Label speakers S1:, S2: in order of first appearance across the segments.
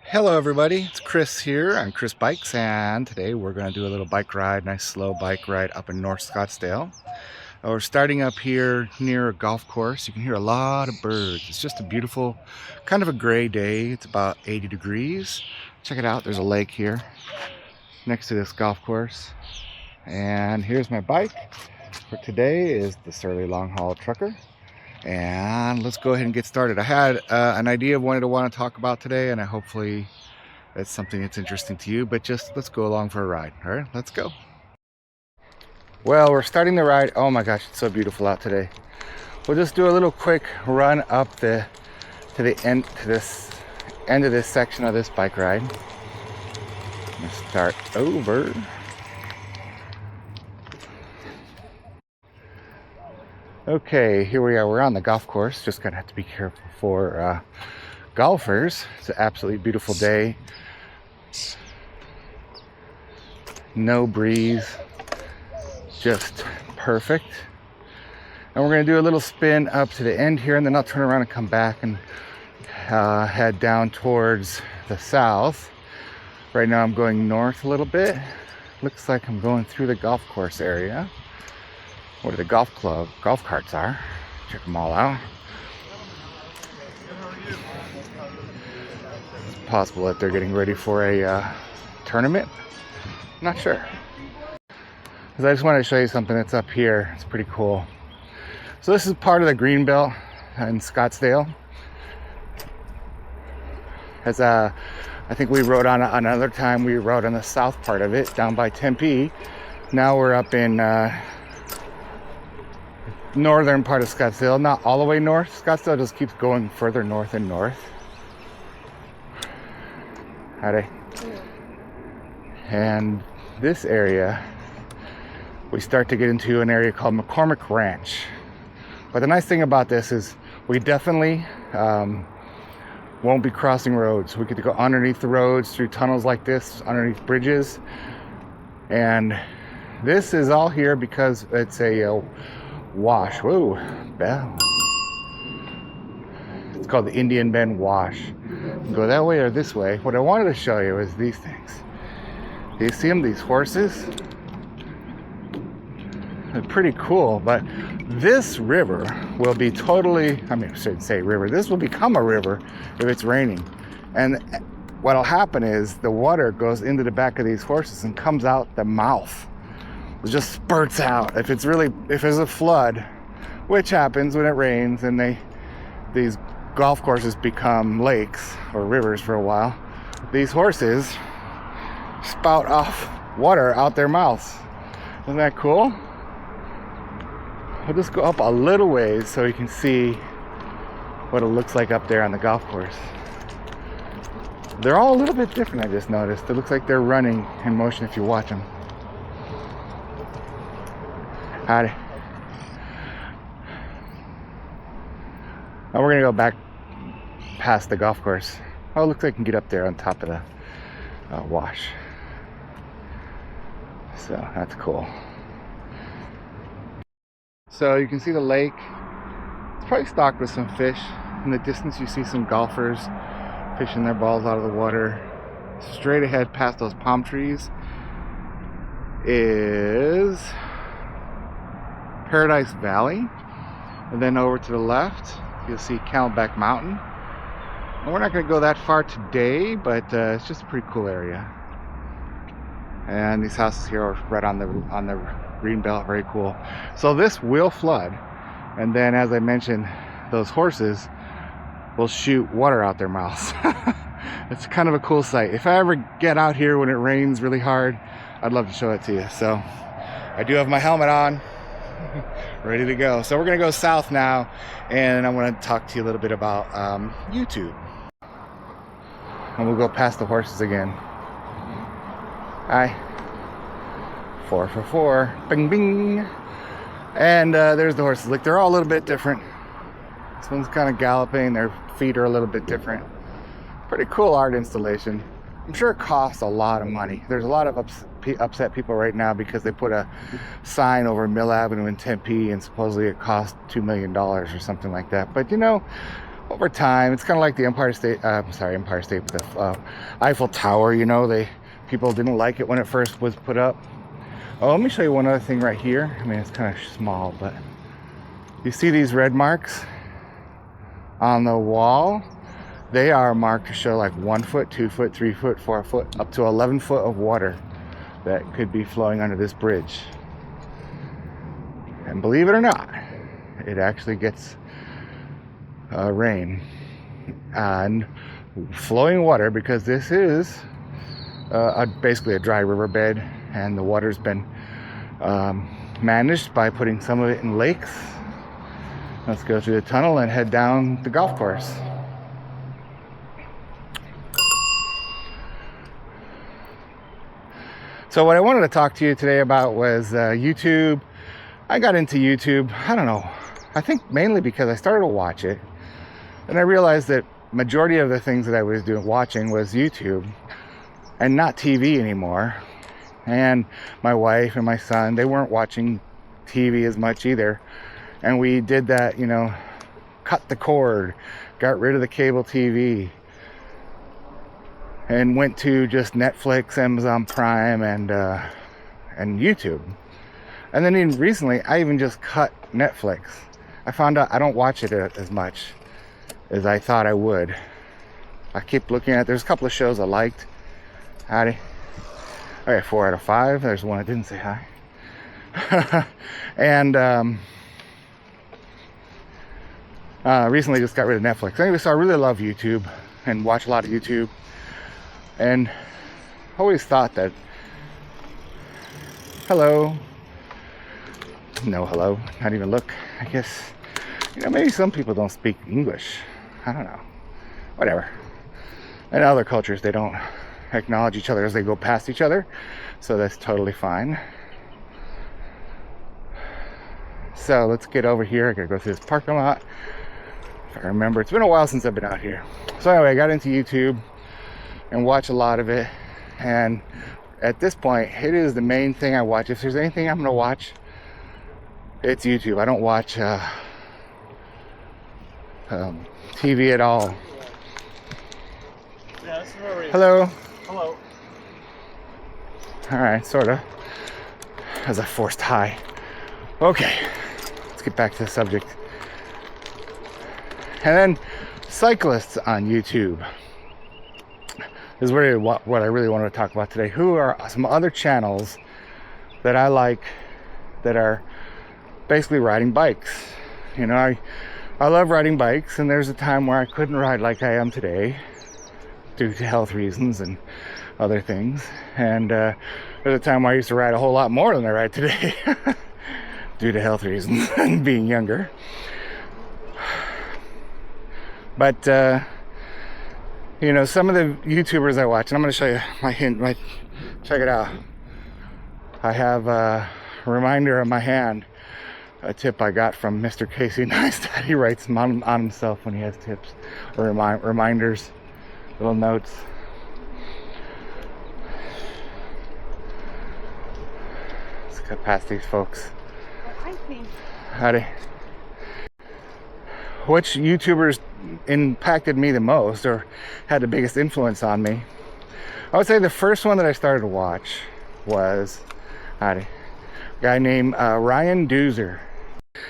S1: Hello everybody, it's Chris here on Chris Bikes, and today we're going to do a little bike ride, nice slow bike ride up in North Scottsdale. We're starting up here near a golf course. You can hear a lot of birds. It's just a beautiful, kind of a gray day. It's about 80 degrees. Check it out, there's a lake here next to this golf course. And here's my bike for today is the Surly Long Haul Trucker. And let's go ahead and get started. I had an idea of what I want to talk about today, and hopefully it's something that's interesting to you, but just let's go along for a ride. All right, let's go. Well, we're starting the ride. Oh my gosh, it's so beautiful out today. We'll just do a little quick run up to the end to this end of this section of this bike ride. Let's start over. Okay, here we are. We're on the golf course. Just gonna have to be careful for golfers. It's an absolutely beautiful day. No breeze, just perfect. And we're gonna do a little spin up to the end here, and then I'll turn around and come back and head down towards the south. Right now I'm going north a little bit. Looks like I'm going through the golf course area, where the golf carts are. Check them all out. It's possible that they're getting ready for a tournament. I'm not sure. Because I just wanted to show you something that's up here. It's pretty cool. So this is part of the green belt in Scottsdale. As I think we rode on another time, we rode on the south part of it down by Tempe. Now we're up in northern part of Scottsdale, not all the way north. Scottsdale just keeps going further north and north. Howdy. And this area, we start to get into an area called McCormick Ranch. But the nice thing about this is we definitely won't be crossing roads. We get to go underneath the roads, through tunnels like this, underneath bridges. And this is all here because it's a wash. Whoa, bell. It's called the Indian Bend Wash. Go that way or this way. What I wanted to show you is these things. Do you see them? These horses? They're pretty cool, but this river will be totally, I shouldn't say river, this will become a river if it's raining. And what'll happen is the water goes into the back of these horses and comes out the mouth. It just spurts out. If there's a flood, which happens when it rains and these golf courses become lakes or rivers for a while, these horses spout off water out their mouths. Isn't that cool? I'll just go up a little ways so you can see what it looks like up there on the golf course. They're all a little bit different, I just noticed. It looks like they're running in motion if you watch them. Howdy. Now we're gonna go back past the golf course. Oh, it looks like I can get up there on top of the wash. So that's cool. So you can see the lake. It's probably stocked with some fish. In the distance you see some golfers fishing their balls out of the water. Straight ahead past those palm trees is Paradise Valley, and then over to the left you'll see Camelback Mountain. And we're not going to go that far today, but it's just a pretty cool area. And these houses here are right on the green belt, very cool. So this will flood, and then as I mentioned, those horses will shoot water out their mouths. It's kind of a cool sight. If I ever get out here when it rains really hard, I'd love to show it to you. So I do have my helmet on, ready to go. So we're gonna go south now, and I want to talk to you a little bit about YouTube. And we'll go past the horses again. Hi. 4 for 4. Bing bing. And there's the horses. Like, they're all a little bit different. This one's kind of galloping. Their feet are a little bit different. Pretty cool art installation. I'm sure it costs a lot of money. There's a lot of upset people right now because they put a sign over Mill Avenue in Tempe, and supposedly it cost $2 million or something like that. But you know, over time, it's kind of like the Empire State, the Eiffel Tower, you know, people didn't like it when it first was put up. Oh, let me show you one other thing right here. I mean, it's kind of small, but you see these red marks on the wall? They are marked to show like 1 foot, 2 foot, 3 foot, 4 foot, up to 11 foot of water that could be flowing under this bridge. And believe it or not, it actually gets rain and flowing water, because this is basically a dry riverbed, and the water's been managed by putting some of it in lakes. Let's go through the tunnel and head down the golf course. So what I wanted to talk to you today about was YouTube. I got into YouTube, I don't know, I think mainly because I started to watch it, and I realized that majority of the things that I was watching was YouTube and not TV anymore. And my wife and my son, they weren't watching TV as much either. And we did that, you know, cut the cord, got rid of the cable TV, and went to just Netflix, Amazon Prime, and YouTube. And then even recently, I even just cut Netflix. I found out I don't watch it as much as I thought I would. I keep looking at, there's a couple of shows I liked. Howdy. Okay, 4 out of 5. There's one I didn't say hi. And recently just got rid of Netflix. Anyway, so I really love YouTube and watch a lot of YouTube. And always thought that, hello. No hello, not even look. I guess, you know, maybe some people don't speak English. I don't know. Whatever. In other cultures, they don't acknowledge each other as they go past each other. So that's totally fine. So let's get over here. I gotta go through this parking lot. If I remember, it's been a while since I've been out here. So anyway, I got into YouTube and watch a lot of it. And at this point, it is the main thing I watch. If there's anything I'm gonna watch, it's YouTube. I don't watch TV at all.
S2: Yeah, this is where we...
S1: Hello.
S2: Hello.
S1: All right, sort of. As I forced hi. Okay, let's get back to the subject. And then cyclists on YouTube is really what I really wanted to talk about today. Who are some other channels that I like that are basically riding bikes? You know, I love riding bikes, and there's a time where I couldn't ride like I am today due to health reasons and other things. And there's a time where I used to ride a whole lot more than I ride today due to health reasons and being younger. But you know, some of the YouTubers I watch, and I'm going to show you my hint. Check it out. I have a reminder on my hand, a tip I got from Mr. Casey Neistat. He writes them on himself when he has tips or reminders, little notes. Let's get past these folks. Howdy. Which YouTubers impacted me the most or had the biggest influence on me? I would say the first one that I started to watch was a guy named Ryan Doozer.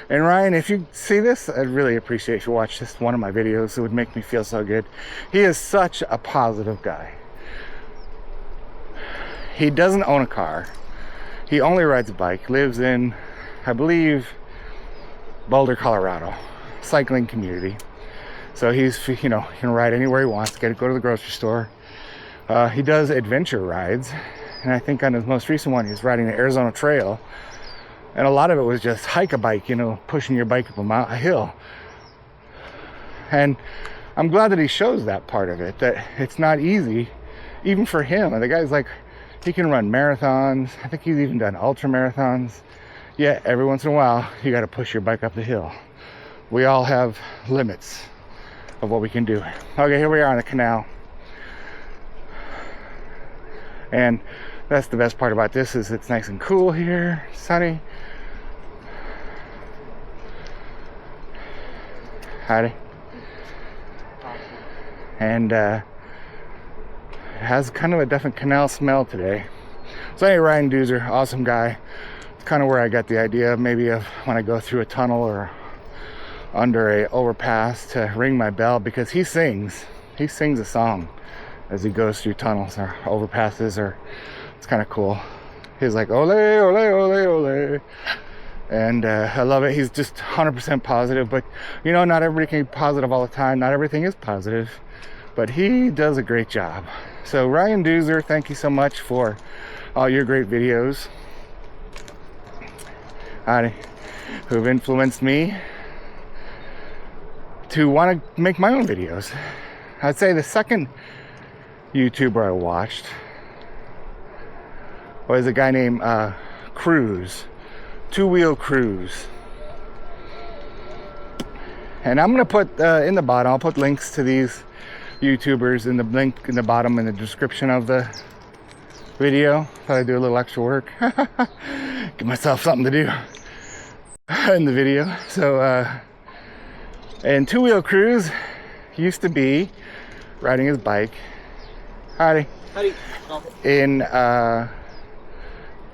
S1: And Ryan, if you see this, I'd really appreciate if you watch this one of my videos. It would make me feel so good. He is such a positive guy. He doesn't own a car. He only rides a bike. Lives in, I believe, Boulder, Colorado. Cycling community. So he's, you know, he can ride anywhere he wants. Get to go to the grocery store. He does adventure rides, and I think on his most recent one, he's riding the Arizona Trail, and a lot of it was just hike a bike, you know, pushing your bike up a hill. And I'm glad that he shows that part of it, that it's not easy, even for him. And the guy's like, he can run marathons. I think he's even done ultra marathons. Yet every once in a while, you got to push your bike up the hill. We all have limits of what we can do. Okay, here we are on the canal. And that's the best part about this, is it's nice and cool here, sunny. and has kind of a different canal smell today. So anyway, Ryan Doozer, awesome guy. It's kind of where I got the idea maybe of when I go through a tunnel or under a overpass to ring my bell, because he sings a song as he goes through tunnels or overpasses, or it's kind of cool. He's like, ole, ole, ole, ole. And I love it. He's just 100% positive, but you know, not everybody can be positive all the time. Not everything is positive, but he does a great job. So Ryan Doozer, thank you so much for all your great videos who've influenced me to want to make my own videos. I'd say the second YouTuber I watched was a guy named Cruz, Two Wheel Cruise. And I'm gonna put in the bottom, I'll put links to these YouTubers in the link in the bottom in the description of the video. Thought I'd do a little extra work. Give myself something to do in the video. So and Two Wheel Cruise used to be riding his bike in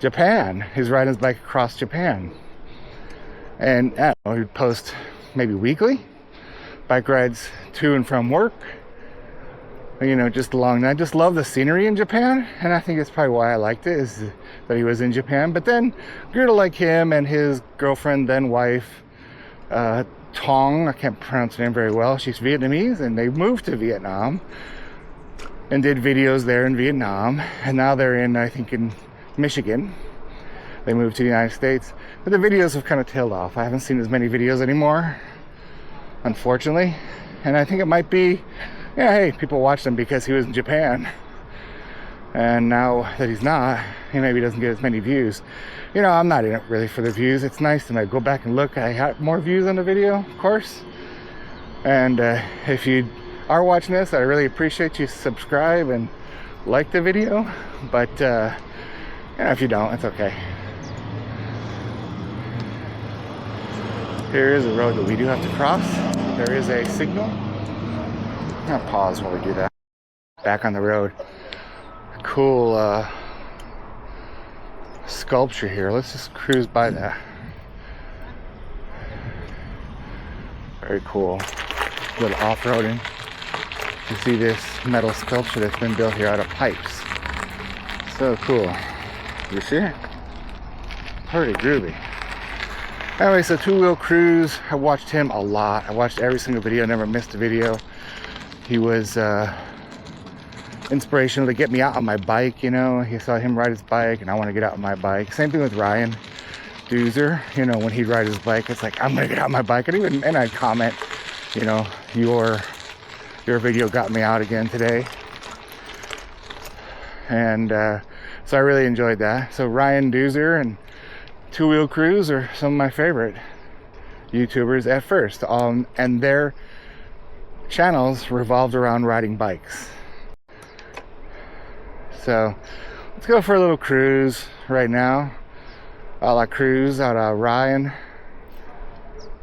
S1: Japan. He's riding his bike across Japan, and I don't know, he'd post maybe weekly bike rides to and from work, you know, just along that. I just love the scenery in Japan, and I think that's probably why I liked it, is that he was in Japan. But then grew to like him and his girlfriend, then wife, Tong, I can't pronounce her name very well. She's Vietnamese, and they moved to Vietnam and did videos there in Vietnam, and now they're in, I think, in Michigan. They moved to the United States, but the videos have kind of tailed off. I haven't seen as many videos anymore, unfortunately, and I think it might be, yeah, hey, people watch them because he was in Japan, and now that he's not, he maybe doesn't get as many views. You know, I'm not in it really for the views. It's nice to go back and look. I got more views on the video, of course, and if you are watching this, I really appreciate you subscribe and like the video, but you know, if you don't, it's okay. Here is a road that we do have to cross. There is a signal. I'm gonna pause while we do that. Back on the road. Cool sculpture here. Let's just cruise by that. Very cool. A little off-roading. You see this metal sculpture that's been built here out of pipes. So cool. You see it? Pretty groovy. Anyway, so Two Wheel Cruise, I watched him a lot. I watched every single video, never missed a video. He was inspirational to get me out on my bike, you know. He saw him ride his bike, and I want to get out on my bike. Same thing with Ryan Doozer. You know, when he'd ride his bike, it's like, I'm gonna get out on my bike. And I'd comment, you know, your video got me out again today. And so I really enjoyed that. So Ryan Doozer and Two Wheel Cruise are some of my favorite YouTubers at first, and their channels revolved around riding bikes. So let's go for a little cruise right now. A la cruise out of Ryan,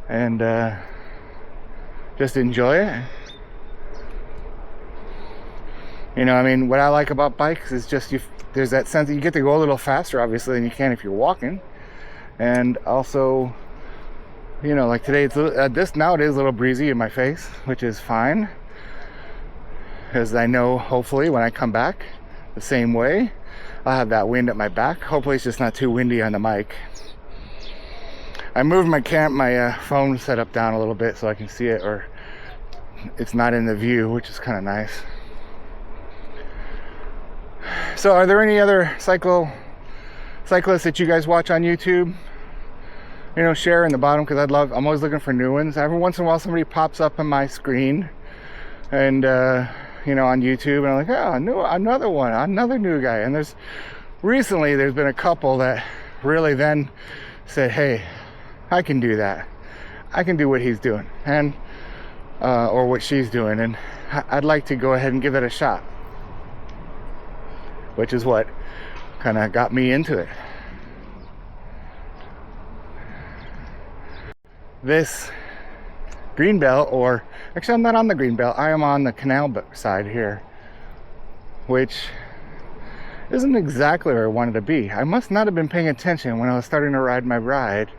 S1: and just enjoy it. You know, I mean, what I like about bikes is just there's that sense that you get to go a little faster, obviously, than you can if you're walking. And also, you know, like today, it's now it is a little breezy in my face, which is fine, because I know hopefully when I come back the same way, I'll have that wind at my back. Hopefully it's just not too windy on the mic. I moved my phone setup down a little bit so I can see it, or it's not in the view, which is kind of nice. So are there any other cyclists that you guys watch on YouTube? You know, share in the bottom, because I'm always looking for new ones. Every once in a while somebody pops up on my screen, and you know, on YouTube, and I'm like, oh, another one, another new guy. And recently there's been a couple that really then said, hey, I can do that. I can do what he's doing, and or what she's doing, and I'd like to go ahead and give it a shot, which is what kind of got me into it. greenbelt, or actually I'm not on the greenbelt, I am on the canal side here, which isn't exactly where I wanted to be. I must not have been paying attention when I was starting to ride my ride.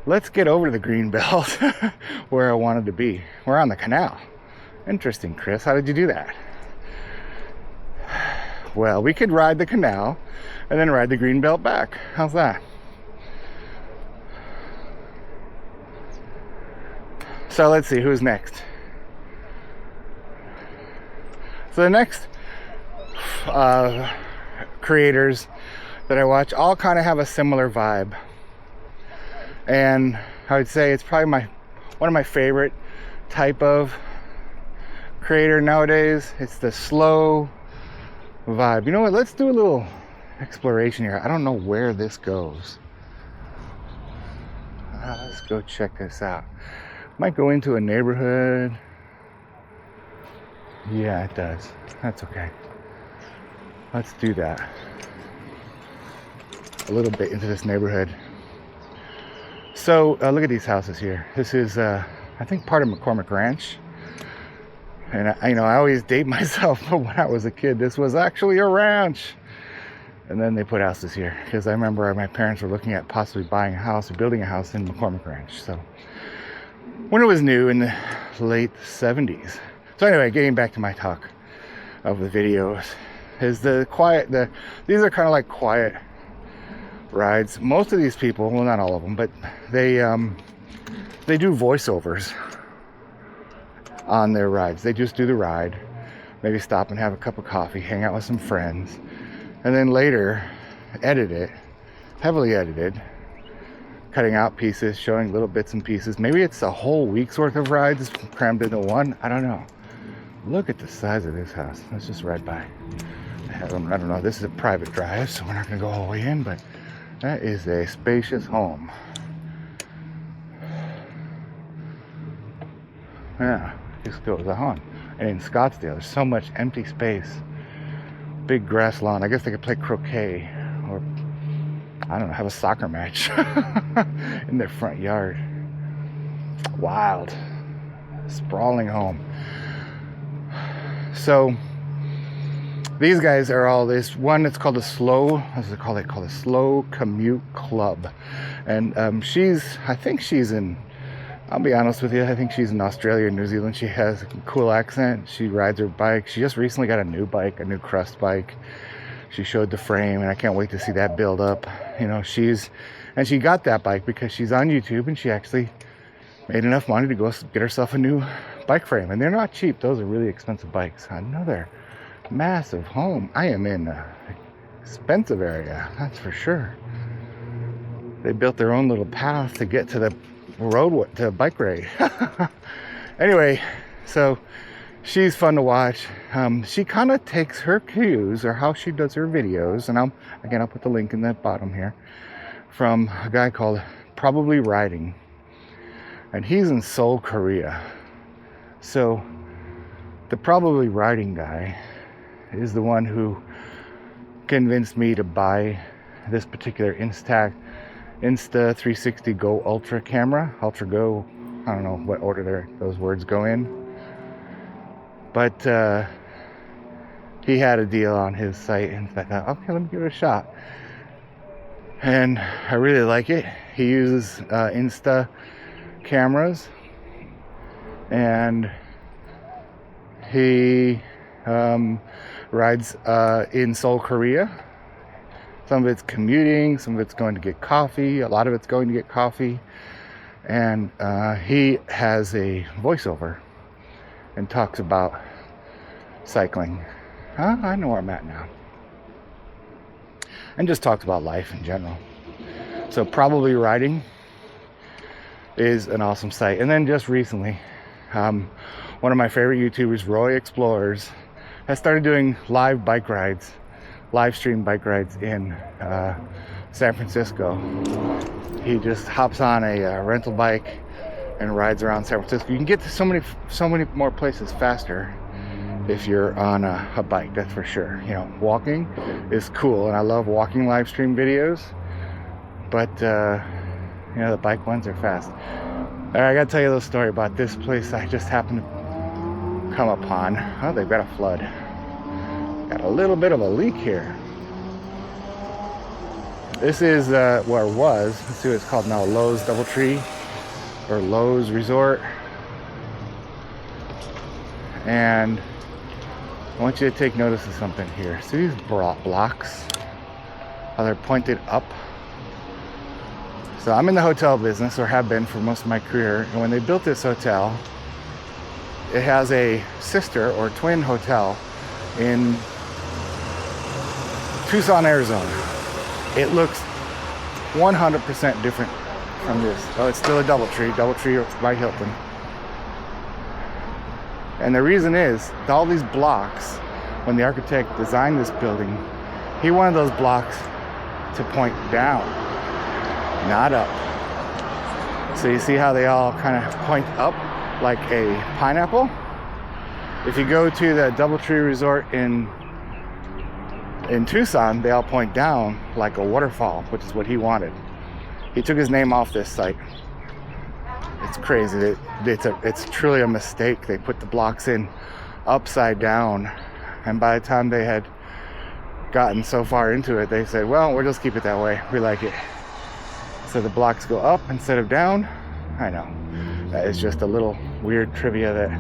S1: Let's get over to the greenbelt where I wanted to be. We're on the canal. Interesting, Chris. How did you do that? Well, we could ride the canal and then ride the greenbelt back. How's that? So let's see, who's next? So the next creators that I watch all kind of have a similar vibe, and I would say it's probably one of my favorite type of creator nowadays. It's the slow vibe. You know what, let's do a little exploration here. I don't know where this goes. Let's go check this out. Might go into a neighborhood. Yeah, it does. That's okay. Let's do that. A little bit into this neighborhood. So look at these houses here. This is I think part of McCormick Ranch. And I always date myself, but when I was a kid, this was actually a ranch. And then they put houses here, because I remember my parents were looking at possibly buying a house or building a house in McCormick Ranch. So when it was new in the late 70s. So anyway, getting back to my talk of the videos, is the quiet, these are kind of like quiet rides. Most of these people, well, not all of them, but they do voiceovers on their rides. They just do the ride, maybe stop and have a cup of coffee, hang out with some friends, and then later edit it, heavily edited, cutting out pieces, showing little bits and pieces. Maybe it's a whole week's worth of rides crammed into one. I don't know. Look at the size of this house. Let's just ride by. I don't know. This is a private drive, so we're not going to go all the way in, but that is a spacious home. Yeah, just goes on. And in Scottsdale, there's so much empty space. Big grass lawn. I guess they could play croquet, or I don't know, have a soccer match in their front yard. Wild, sprawling home. So these guys are all this one that's called a slow, what's it called? They call it Slow Commute Club. And I think she's in, I'll be honest with you, I think she's in Australia or New Zealand. She has a cool accent. She rides her bike. She just recently got a new bike, a new Crust bike. She showed the frame, and I can't wait to see that build up. And she got that bike because she's on YouTube, and she actually made enough money to go get herself a new bike frame. And they're not cheap. Those are really expensive bikes. Another massive home. I am in an expensive area, that's for sure. They built their own little path to get to the road, to bike ride. Anyway, so she's fun to watch. She kind of takes her cues, or how she does her videos, and I'll put the link in the bottom here, from a guy called Probably Riding, and he's in Seoul, Korea. So the Probably Riding guy is the one who convinced me to buy this particular Insta 360 Go Ultra camera. Ultra Go, I don't know what order those words go in. But he had a deal on his site, and I thought, okay, let me give it a shot. And I really like it. He uses Insta cameras, and he rides in Seoul, Korea. Some of it's commuting, some of it's going to get coffee, a lot of it's going to get coffee. And he has a voiceover and talks about cycling. I know where I'm at now. And just talks about life in general. So Probably Riding is an awesome site. And then just recently, one of my favorite YouTubers, Roy Explorers, has started doing live stream bike rides in San Francisco. He just hops on a rental bike and rides around San Francisco. You can get to so many more places faster if you're on a bike, that's for sure. Walking is cool, and I love walking live stream videos, but the bike ones are fast. Alright, I gotta tell you a little story about this place I just happened to come upon. Oh, they've got a flood. Got a little bit of a leak here. This is where it was. Let's see what it's called now. Lowe's Doubletree or Lowe's Resort. And I want you to take notice of something here. See these blocks? How they're pointed up? So I'm in the hotel business, or have been for most of my career. And when they built this hotel, it has a sister or twin hotel in Tucson, Arizona. It looks 100% different from this. Oh, it's still a Doubletree by Hilton. And the reason is, all these blocks, when the architect designed this building, he wanted those blocks to point down, not up. So you see how they all kind of point up like a pineapple? If you go to the Doubletree Resort in Tucson, they all point down like a waterfall, which is what he wanted. He took his name off this site. It's crazy. It's truly a mistake. They put the blocks in upside down, and by the time they had gotten so far into it, they said, well, we'll just keep it that way. We like it. So the blocks go up instead of down. I know. That is just a little weird trivia that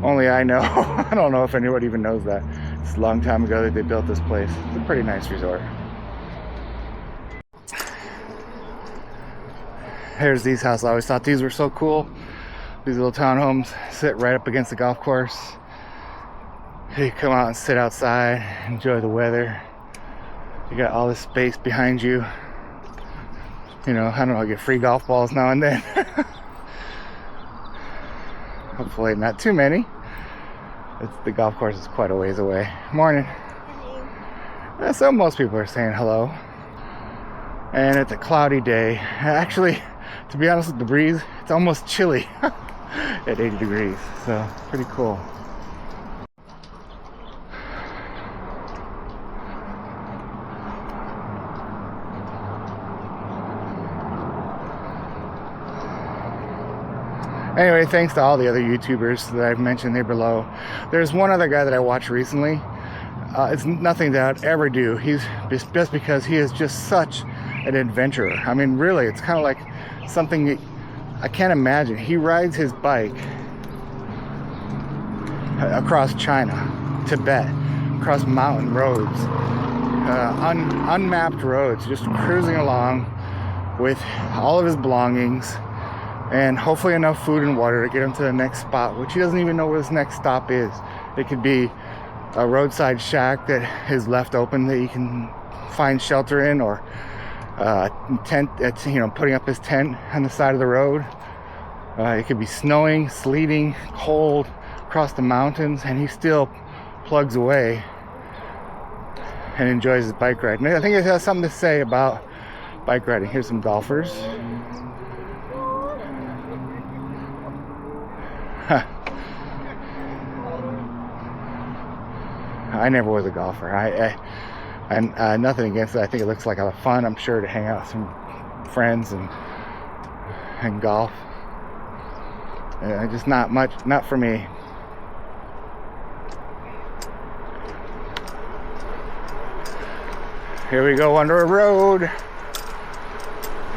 S1: only I know. I don't know if anyone even knows that. It's a long time ago that they built this place. It's a pretty nice resort. Here's these houses. I always thought these were so cool. These little townhomes sit right up against the golf course. You come out and sit outside, enjoy the weather. You got all this space behind you. You know, I don't know, get free golf balls now and then. Hopefully not too many. The golf course is quite a ways away. Morning. So most people are saying hello. And it's a cloudy day. Actually, to be honest with the breeze, it's almost chilly at 80 degrees. So pretty cool. Anyway, thanks to all the other YouTubers that I've mentioned there below. There's one other guy that I watched recently. It's nothing that I'd ever do. He's just because he is just such an adventurer. I mean, really, it's kind of like something that I can't imagine. He rides his bike across China, Tibet, across mountain roads, unmapped roads, just cruising along with all of his belongings, and hopefully enough food and water to get him to the next spot, which he doesn't even know where his next stop is. It could be a roadside shack that is left open that he can find shelter in, or tent, putting up his tent on the side of the road. It could be snowing, sleeting, cold across the mountains, and he still plugs away and enjoys his bike ride. And I think it has something to say about bike riding. Here's some golfers. I never was a golfer. And nothing against it. I think it looks like a lot of fun. I'm sure to hang out with some friends and golf. Just not much, not for me. Here we go under a road.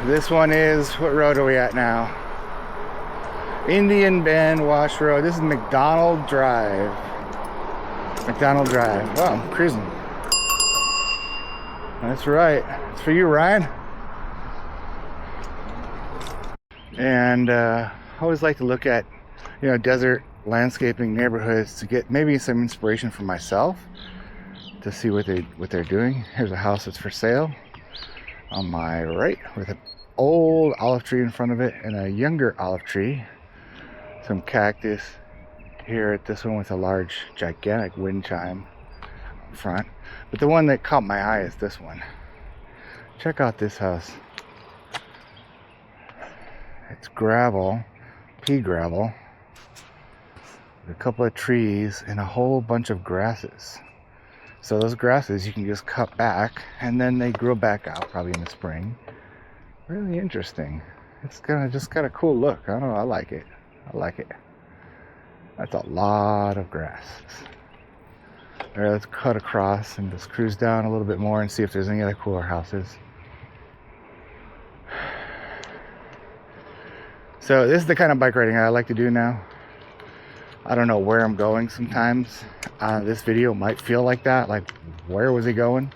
S1: This one is, what road are we at now? Indian Bend Wash Road. This is McDonald Drive. McDonald Drive. Wow, I'm cruising. That's right. It's for you, Ryan. And I always like to look at, desert landscaping neighborhoods to get maybe some inspiration for myself, to see what they're doing. Here's a house that's for sale on my right, with an old olive tree in front of it and a younger olive tree. Some cactus here at this one with a large, gigantic wind chime up front. But the one that caught my eye is this one. Check out this house. It's gravel, pea gravel, with a couple of trees and a whole bunch of grasses. So those grasses you can just cut back and then they grow back out probably in the spring. Really interesting. It's just got a cool look. I don't know. I like it. I like it. That's a lot of grass. All right, let's cut across and just cruise down a little bit more and see if there's any other cooler houses. So this is the kind of bike riding I like to do now. I don't know where I'm going sometimes. This video might feel like that, like where was he going?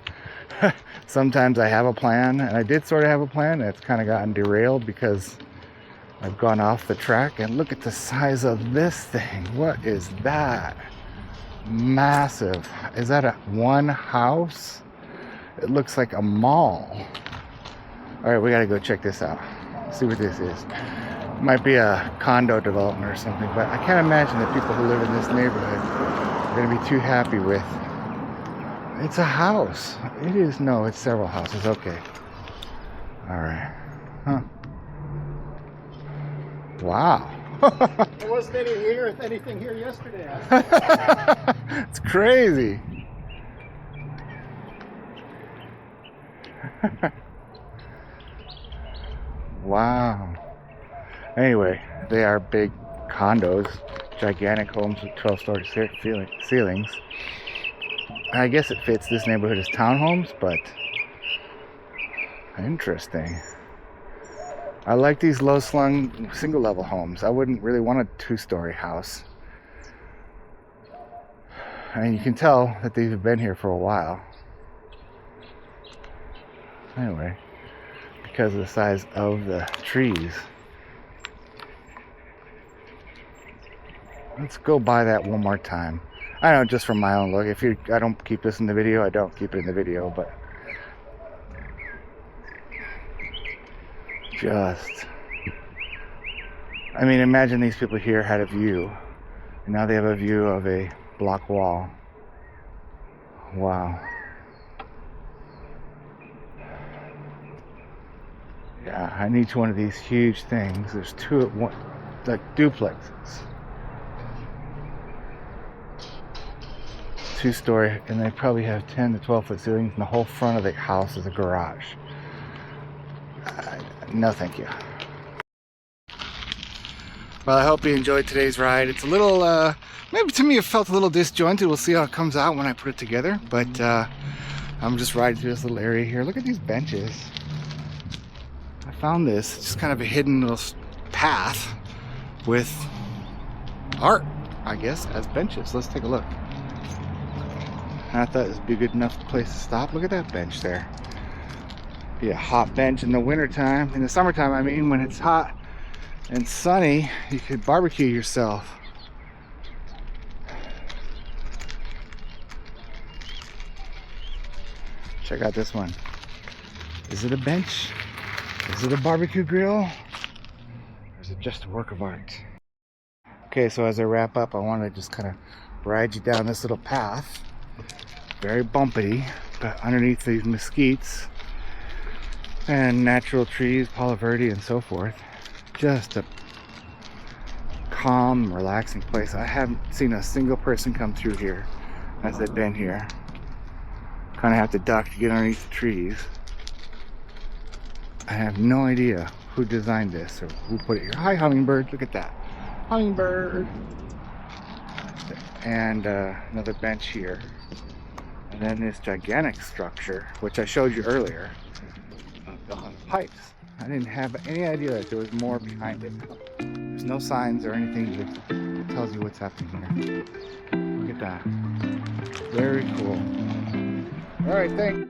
S1: Sometimes I have a plan, and I did sort of have a plan, and it's kind of gotten derailed because I've gone off the track. And look at the size of this thing. What is that? Massive. Is that one house? It looks like a mall. All right, we gotta go check this out. See what this is. Might be a condo development or something, but I can't imagine that people who live in this neighborhood are going to be too happy with. It's a house. It is, no, it's several houses. Okay. All right. Huh. Wow.
S2: There wasn't anything here yesterday.
S1: It's crazy. Wow. Anyway, they are big condos, gigantic homes with 12-story ceilings. I guess it fits this neighborhood as townhomes, but interesting. I like these low-slung single-level homes. I wouldn't really want a 2-story house. And you can tell that these have been here for a while. Anyway, because of the size of the trees. Let's go by that one more time. I know, just from my own look. I don't keep this in the video, I don't keep it in the video, but I mean, imagine these people here had a view, and now they have a view of a block wall. Wow. Yeah, I need one of these huge things. There's two at one, like duplexes. 2-story, and they probably have 10 to 12 foot ceilings, and the whole front of the house is a garage. No thank you. Well, I hope you enjoyed today's ride. It's a little, maybe to me it felt a little disjointed. We'll see how it comes out when I put it together, but I'm just riding through this little area here. Look at these benches. I found this, it's just kind of a hidden little path with art, I guess, as benches. Let's take a look. I thought this would be a good enough place to stop. Look at that bench there. Be a hot bench in the wintertime. In the summertime, I mean, when it's hot and sunny, you could barbecue yourself. Check out this one. Is it a bench? Is it a barbecue grill? Or is it just a work of art? Okay, so as I wrap up, I want to just kind of ride you down this little path. Very bumpy, but underneath these mesquites and natural trees, Palo Verde and so forth. Just a calm, relaxing place. I haven't seen a single person come through here as I've been here. Kind of have to duck to get underneath the trees. I have no idea who designed this or who put it here. Hi, hummingbird. Look at that. Hummingbird. And another bench here. And then this gigantic structure, which I showed you earlier, on pipes. I didn't have any idea that there was more behind it. There's no signs or anything that tells you what's happening here. Look at that. Very cool. All right, thanks.